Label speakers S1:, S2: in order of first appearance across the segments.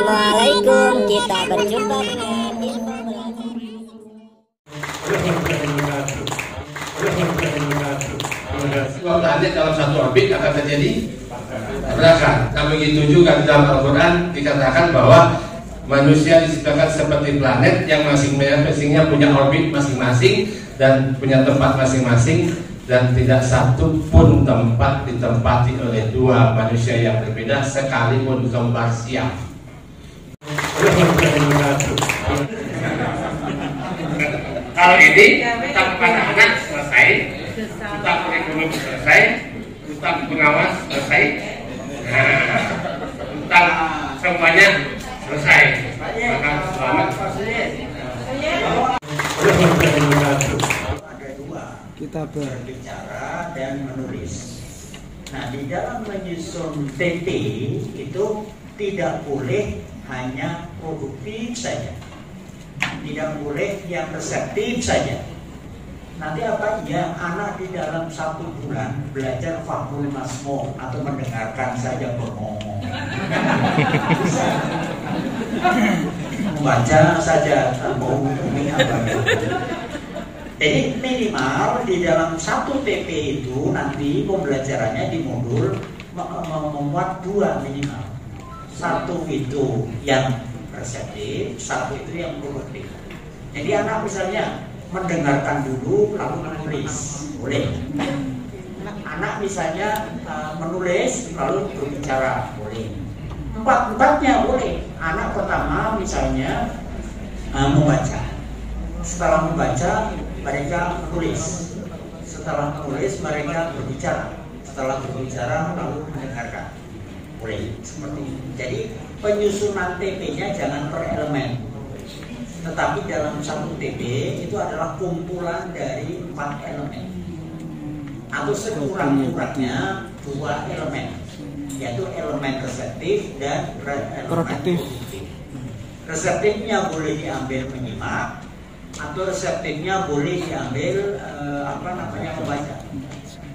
S1: Assalamualaikum, kita berjumpa dengan info
S2: Kalau planet dalam satu orbit akan terjadi tabrakan. Nah begitu juga di dalam Al-Quran dikatakan bahwa manusia diciptakan seperti planet yang masing-masingnya punya orbit masing-masing dan punya tempat masing-masing, dan tidak satu pun tempat ditempati oleh dua manusia yang berbeda sekalipun kembar siam. Kalau ini utang kepada anak selesai, utang kurikulum selesai, utang pengawas selesai, utang semuanya selesai. Maka selamat.
S3: Kita berbicara dan menulis. Nah, di dalam menyusun TP itu tidak boleh hanya produktif saja, tidak boleh yang reseptif saja. Nanti apa ya, anak di dalam 1 bulan belajar fakul masmo atau mendengarkan saja berngomong, bisa membaca saja tanpa menghubungi apa. Jadi minimal di dalam 1 TP itu nanti pembelajarannya di modul memuat 2 minimal. 1 itu yang reseptif, 1 itu yang produktif. Jadi anak misalnya mendengarkan dulu lalu menulis, boleh. Anak misalnya menulis lalu berbicara, boleh. 4-4-nya boleh. Anak pertama misalnya membaca. Setelah membaca mereka menulis, setelah menulis mereka berbicara, setelah berbicara lalu mendengarkan, boleh seperti ini. Jadi penyusunan TP-nya jangan per elemen, tetapi dalam 1 TP itu adalah kumpulan dari 4 elemen atau sekurang-kurangnya 2 elemen, yaitu elemen reseptif dan elemen produktif. Reseptifnya boleh diambil menyimak, atau reseptifnya boleh diambil membaca.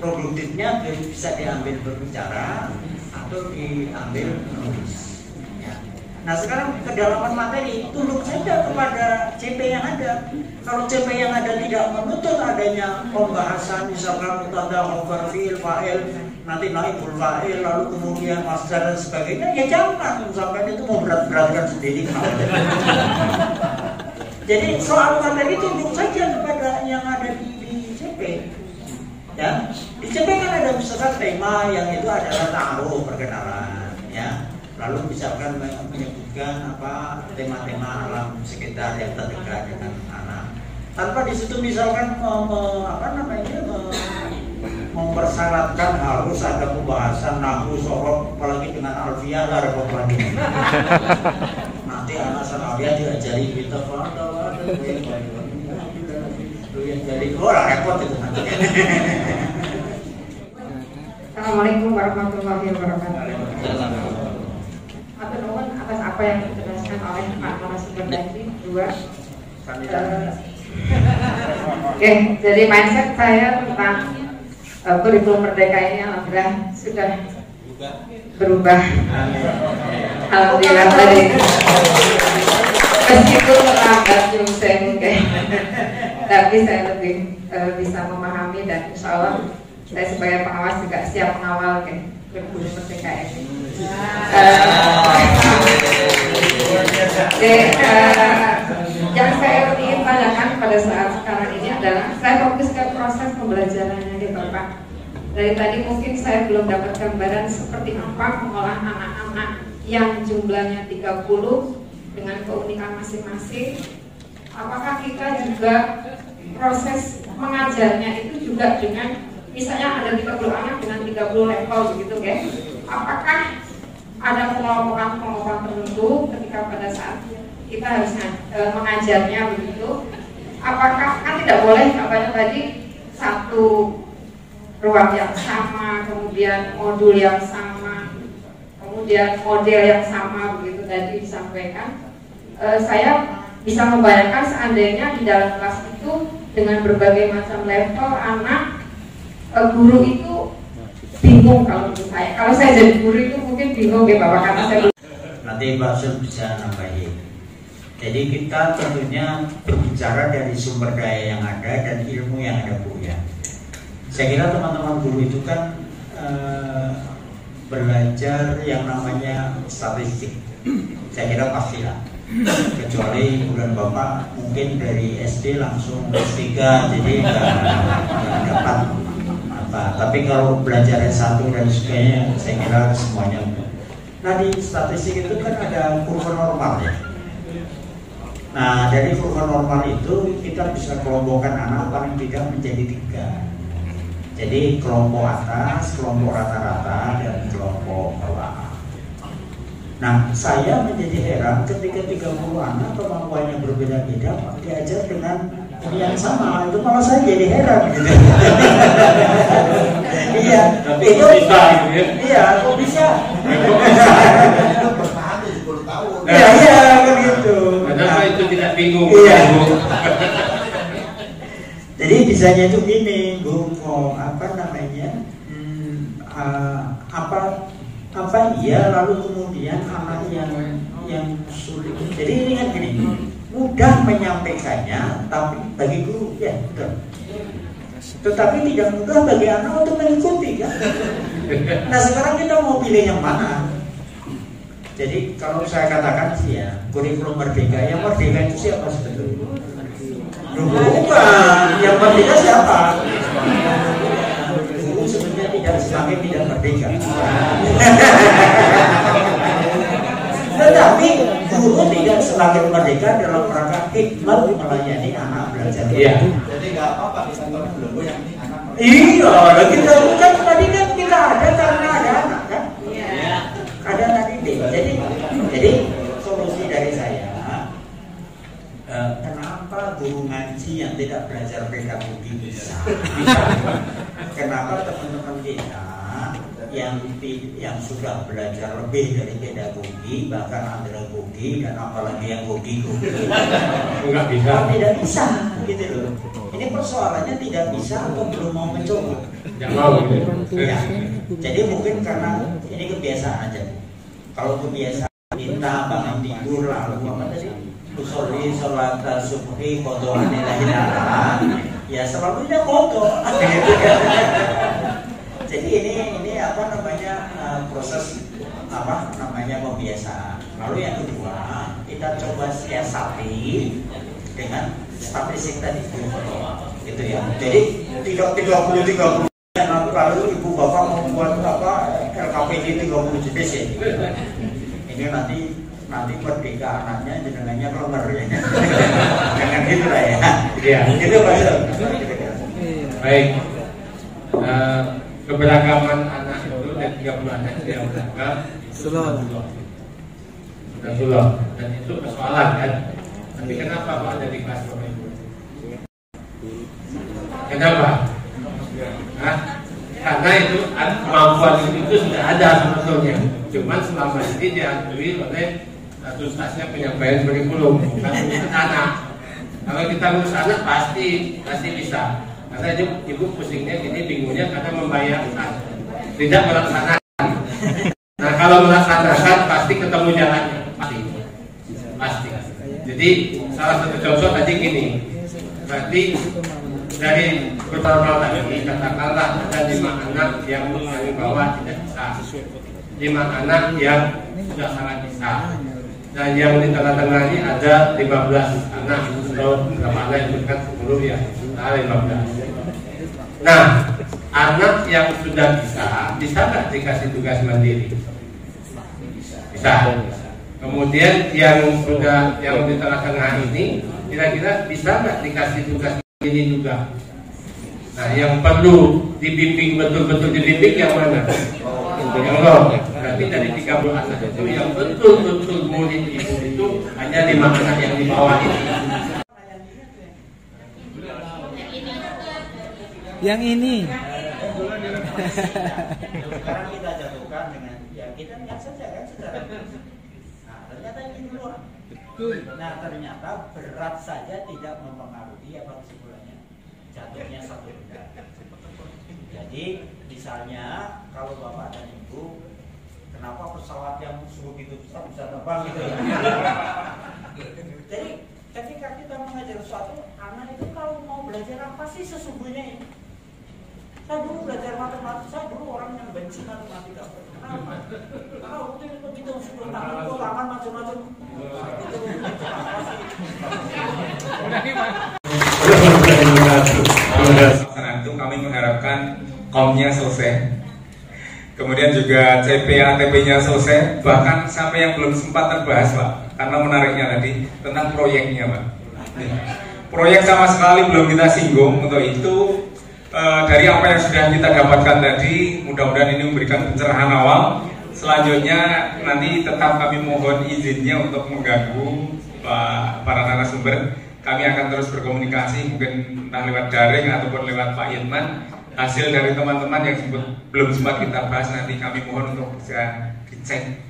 S3: Produktifnya bisa diambil berbicara atau diambil menulis. Ya. Nah sekarang kedalaman materi tunduk saja kepada CP yang ada. Kalau CP yang ada tidak menuntut adanya pembahasan misalkan tanda khobar fi'il fa'il, nanti naibul fa'il lalu kemudian masdar dan sebagainya, ya jangan sampai itu mau berat-beratkan sendiri. Jadi soal materi tunduk saja kepada yang ada di CP. Ya, di CP kan ada misalkan tema yang itu adalah ta'aruf, perkenalan, ya. Lalu misalkan menyebutkan apa tema-tema alam sekitar yang terdekat dengan anak. Tanpa di situ misalkan mempersyaratkan harus ada pembahasan nahwu sorok, apalagi dengan alfiah lah repot lagi. Nanti anak sanawiyah diajari kita jadi orang repot itu nanti.
S4: Assalamualaikum warahmatullahi wabarakatuh. Atur nuhun atas apa yang dijelaskan oleh Pak narasumber tadi 2. Oke, jadi mindset saya tentang kurikulum merdeka ini alhamdulillah sudah berubah. Alhamdulillah tadi. Meskipun terlambat saya mungkin, tapi saya lebih bisa memahami dan insya Allah saya sebagai pengawas juga siap mengawal kurikulum merdeka ini. Yang saya ingin tanyakan pada saat sekarang ini adalah saya fokus ke proses pembelajarannya deh Bapak. Dari tadi mungkin saya belum dapat gambaran seperti apa mengolah anak-anak yang jumlahnya 30 dengan keunikan masing-masing. Apakah kita juga proses mengajarnya itu juga dengan misalnya ada 30 anak dengan 30 level begitu kan? Apakah ada pengelompokan tertentu ketika pada saat kita harus mengajarnya begitu? Apakah kan tidak boleh katanya tadi satu ruang yang sama, kemudian modul yang sama, kemudian model yang sama begitu tadi disampaikan. Saya bisa membayangkan seandainya di dalam kelas itu dengan berbagai macam level anak, guru itu bingung kalau menurut saya. Kalau saya jadi guru itu mungkin bingung ya Bapak, karena saya
S3: nanti Pak Sun bisa nambahin. Jadi kita tentunya berbicara dari sumber daya yang ada dan ilmu yang ada Bu ya. Saya kira teman-teman guru itu kan belajar yang namanya statistik. Saya kira pastilah. Kecuali bulan Bapak mungkin dari SD langsung S3, jadi nggak dapat apa. Tapi kalau belajar S1 dan sebagainya, saya kira semuanya. Nah di statistik itu kan ada kurva normal ya. Nah dari kurva normal itu kita bisa kelompokkan anak paling tidak menjadi 3. Jadi kelompok atas, kelompok rata-rata, dan kelompok bawah. Nah, saya menjadi heran ketika 30 anak kemampuannya berbeda-beda diajar dengan ini yang sama, itu malah saya jadi heran gitu. Iya, itu bisa gitu ya. Iya, kok bisa?
S5: Bertahan 70 tahun.
S3: Iya, begitu.
S2: Kenapa itu tidak bingung?
S3: Iya. Jadi bisanya itu gini, Bu, apa namanya? Apa iya lalu kemudian anak yang sulit. Jadi ini kan gini, mudah menyampaikannya, tapi bagi guru ya betul. Tetapi tidak mudah bagi anak untuk mengikuti kan. Nah sekarang kita mau pilih yang mana? Jadi kalau saya katakan sih ya, kurikulum merdeka, yang merdeka itu siapa sebetulnya? Bukan, yang merdeka siapa? Sebenarnya tidak semakin tidak merdeka. Tetapi guru tidak semakin merdeka dalam rangka hikmat melayani anak belajar.
S2: Iya.
S5: Jadi nggak apa-apa di kantor belum yang ini anak.
S3: Iya, kita kan tadi kan kita ada karena ada anak kan. Iya. Ada anak didik. Jadi solusi dari saya, kenapa guru ngaji yang tidak belajar pedagogi bisa? Kenapa teman-teman kita yang sudah belajar lebih dari pedagogi, bahkan andragogi dan apalagi yang gogi
S2: Enggak bisa.
S3: Tidak bisa, gitu loh. Ini persoalannya tidak bisa atau belum mau mencoba.
S2: Tidak mau.
S3: Ya. Jadi mungkin karena ini kebiasaan aja. Kalau kebiasaan kita bangun tidur lalu apa tadi? Usolli sholat subuhi kodohan ilahinara, ya selalunya kodo. Jadi ini apa namanya proses apa namanya pembiasaan. Lalu yang kedua kita coba siasati dengan statistik tadi gitu ya. Jadi tidak 30 lalu ibu bapak membuat apa LKPD 30 jenis ya. Ini nanti merdeka anaknya jenengannya keluar ya. Jangan gitu lah ya.
S2: Iya.
S3: Itu maksud.
S2: Baik. Keberagaman anak itu dan 30 anak yang beragam Rasulullah. Dan itu persoalan kan. Tapi kenapa Pak ada di kelas Bapak Ibu? Kenapa? Hah? Karena itu kemampuan itu sudah ada sebetulnya. Cuman selama ini diakui oleh tuntasnya penyampaian kurikulum, bukan urusan anak. Kalau kita ngurus anak pasti bisa. Karena ibu pusingnya gini, bingungnya karena membayangkan, tidak melaksanakan. Nah kalau melaksanakan pasti ketemu jalannya, pasti. Jadi salah satu contoh tadi gini, berarti dari beberapa tadi katakanlah ada 5 anak yang dari bawah tidak bisa, 5 anak yang sudah sangat bisa, dan yang di tengah-tengah ini ada 15 anak atau berapa anak yang bukan 10 ya, 15. Nah, anak yang sudah bisa nggak dikasih tugas mandiri? Bisa. Kemudian yang di tengah-tengah ini kira-kira bisa nggak dikasih tugas mandiri juga? Nah, yang perlu dibimbing betul-betul dibimbing yang mana? Yang loh. Berarti dari 30 anak itu yang betul-betul murid ibu itu hanya 5 anak yang di bawah ini.
S6: Yang ini.
S3: Sekarang kita jatuhkan dengan ya kita lihat saja kan secara. Nah ternyata ini dulu. Nah ternyata berat saja tidak mempengaruhi apa kesimpulannya jatuhnya satu benda. Jadi misalnya kalau bapak dan ibu kenapa pesawat yang begitu besar bisa terbang gitu ya. Jadi ketika kita mengajar sesuatu, anak itu kalau mau belajar apa sih sesungguhnya ini? Saya dulu belajar matematika, saya dulu orang yang benci matematika. Kenapa? Karena waktu itu begitu sudah tangan ulangan macam-macam.
S6: Saat itu kami mengharapkan komnya selesai, kemudian juga CPA TP-nya selesai, bahkan sampai yang belum sempat terbahas Pak, karena menariknya tadi tentang proyeknya Pak. Proyek sama sekali belum kita singgung. Untuk itu dari apa yang sudah kita dapatkan tadi, mudah-mudahan ini memberikan pencerahan awal. Selanjutnya nanti tetap kami mohon izinnya untuk mengganggu para narasumber. Kami akan terus berkomunikasi, mungkin entah lewat daring ataupun lewat Pak Yitman. Hasil dari teman-teman yang belum sempat kita bahas nanti kami mohon untuk bisa dicek,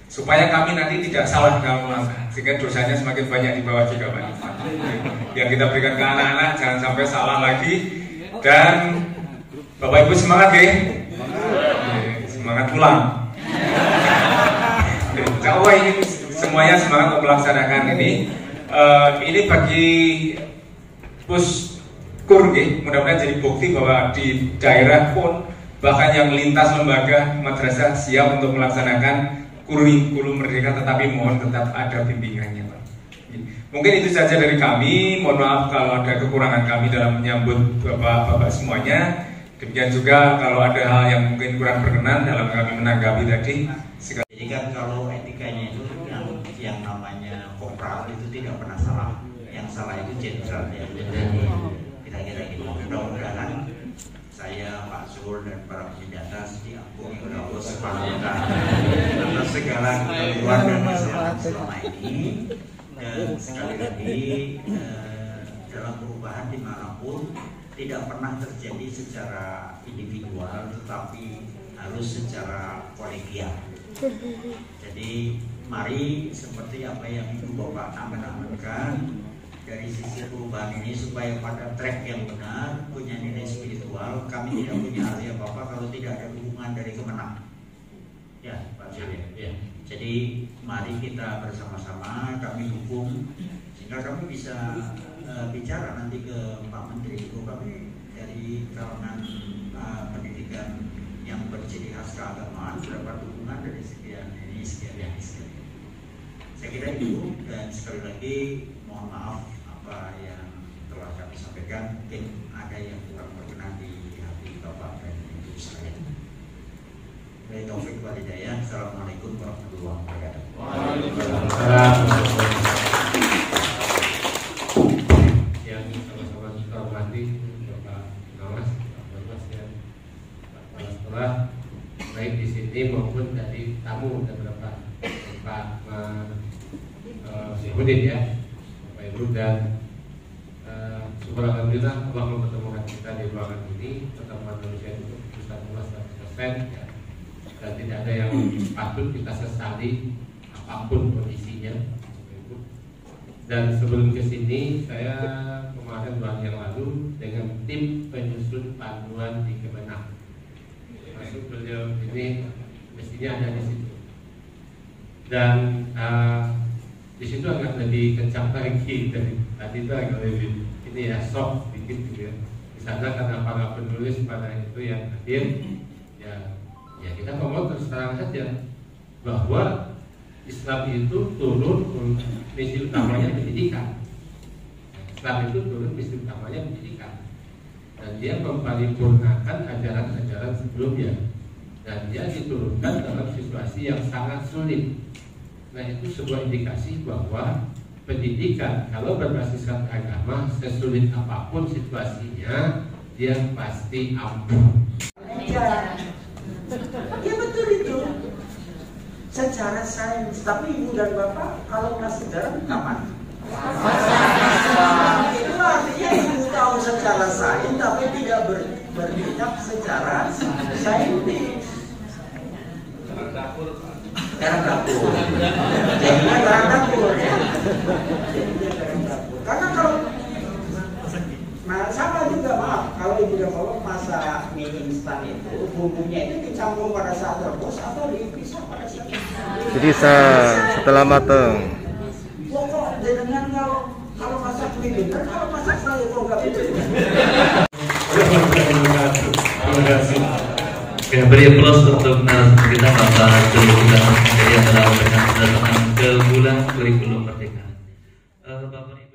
S6: supaya kami nanti tidak salah dalam melangkah, sehingga dosanya semakin banyak di bawah juga Pak Yitman. Yang kita berikan ke anak-anak jangan sampai salah lagi. Dan Bapak Ibu semangat ya, semangat pulang. Insya Allah ini semuanya semangat untuk melaksanakan ini. Ini bagi Puskur, mudah-mudahan jadi bukti bahwa di daerah pun bahkan yang lintas lembaga madrasah siap untuk melaksanakan kurikulum merdeka, tetapi mohon tetap ada bimbingannya Pak. Mungkin itu saja dari kami. Mohon maaf kalau ada kekurangan kami dalam menyambut bapak-bapak semuanya. Demikian juga kalau ada hal yang mungkin kurang berkenan dalam kami menanggapi tadi.
S3: Jadi kan kalau etikanya itu yang namanya kopral itu tidak pernah salah. Yang salah itu jenderal ya. Jadi kira-kira gitu. Mudah-mudahan saya, Pak Zul dan para penjata diampuni oleh Allah Subhanahu wa Ta'ala atas segala kekeliruan dan kesalahan selama ini. Dan sekali lagi dalam perubahan dimanapun tidak pernah terjadi secara individual, tetapi harus secara kolegial. Jadi mari seperti apa yang Ibu Bapak amankan dari sisi perubahan ini supaya pada track yang benar, punya nilai spiritual. Kami tidak punya arti apa-apa kalau tidak ada dukungan dari kemenang. Ya Pak Zul ya. Jadi mari kita bersama-sama kami dukung sehingga kami bisa bicara nanti ke Pak Menteri. Kami dari kalangan pendidikan yang berciri khas keagamaan berapa dukungan dari sekian ini sekian. Saya kira itu, dan sekali lagi mohon maaf apa yang telah kami sampaikan, mungkin ada yang kurang berkenan di hati Bapak dan Ibu sekalian. Dari Taufik wal Hidayah. Assalamualaikum warahmatullahi wabarakatuh.
S2: Waalaikumsalam. Yang sama-sama kita hormati Bapak Pengawas, Bapak ya, Kepala Sekolah, baik di sini maupun dari tamu dan beberapa Pak Syekhuddin ya, Bapak Ibu, dan syukur alhamdulillah Allah mempertemukan kita di ruangan ini. Pertemuan manusia itu Ustaz Mulas 100% ya. Dan tidak ada yang patut kita sesali apapun kondisinya. Dan sebelum ke sini saya kemarin bulan yang lalu dengan tim penyusun panduan di Kemenang. Masuk beliau ini mestinya ada di situ. Dan di situ agak lebih kencang lagi dari tadi itu agak lebih ini ya soft sedikit gitu ya. Di sana karena para penulis pada itu yang hadir ya kita ngomong terus terang saja bahwa Islam itu turun misi utamanya pendidikan. Islam itu turun misi utamanya pendidikan, dan dia memparipurnakan ajaran-ajaran sebelumnya, dan dia diturunkan dalam situasi yang sangat sulit. Nah, itu sebuah indikasi bahwa pendidikan kalau berbasiskan agama, sesulit apapun situasinya, dia pasti ampuh.
S3: Ya betul itu. Secara sains, tapi Ibu dan Bapak kalau kelas sejarah kapan? Itu artinya Ibu tahu secara sains tapi tidak bertindak secara saintis. Garang dapur. Jadinya garang dapur ya. Karena kalau sama juga maaf, kalau Ibu dan Bapak masak mie instan itu bumbunya itu dicampur pada saat rebus atau dipisah pada saat
S7: Jadi setelah mateng.
S3: pokok dengan kalau masak ini benar, kalau masak saya kok nggak benar.
S2: Terima kasih.
S8: Oke, beri plus untuk narasumber kita Bapak Joko Dari adalah kedatangan ke bulan kurikulum merdeka. Bapak